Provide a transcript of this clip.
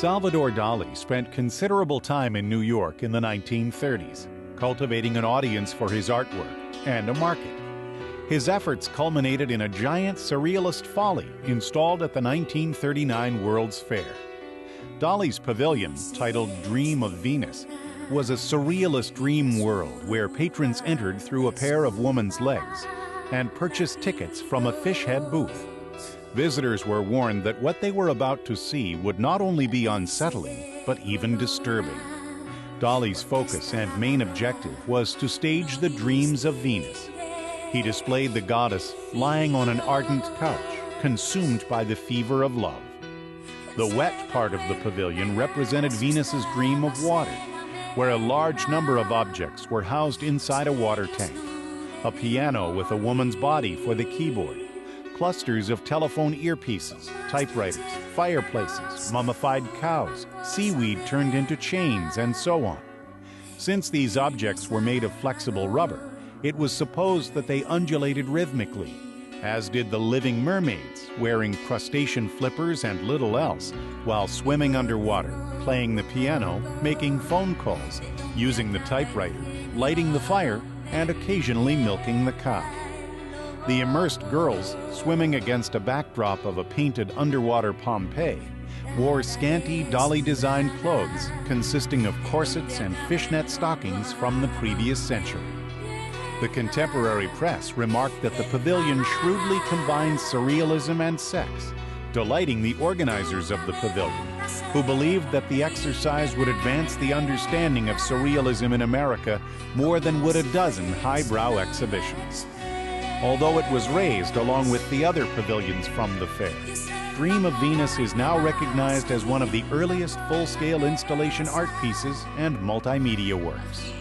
Salvadore Dali spent considerable time in New York in the 1930s, cultivating an audience for his artwork and a market. His efforts culminated in a giant surrealist folly installed at the 1939 World's Fair. Dali's pavilion, titled Dream of Venus, was a surrealist dream world where patrons entered through a pair of woman's legs and purchased tickets from a fish head booth. Visitors were warned that what they were about to see would not only be unsettling, but even disturbing. Dali's focus and main objective was to stage the dreams of Venus. He displayed the goddess lying on an ardent couch, consumed by the fever of love. The wet part of the pavilion represented Venus's dream of water, where a large number of objects were housed inside a water tank. A piano with a woman's body for the keyboard, clusters of telephone earpieces, typewriters, fireplaces, mummified cows, seaweed turned into chains, and so on. Since these objects were made of flexible rubber, it was supposed that they undulated rhythmically, as did the living mermaids, wearing crustacean flippers and little else, while swimming underwater, playing the piano, making phone calls, using the typewriter, lighting the fire, and occasionally milking the cow. The immersed girls, swimming against a backdrop of a painted underwater Pompeii, wore scanty Dali-designed clothes consisting of corsets and fishnet stockings from the previous century. The contemporary press remarked that the pavilion shrewdly combined surrealism and sex, delighting the organizers of the pavilion, who believed that the exercise would advance the understanding of surrealism in America more than would a dozen highbrow exhibitions. Although it was raised along with the other pavilions from the fair, Dream of Venus is now recognized as one of the earliest full-scale installation art pieces and multimedia works.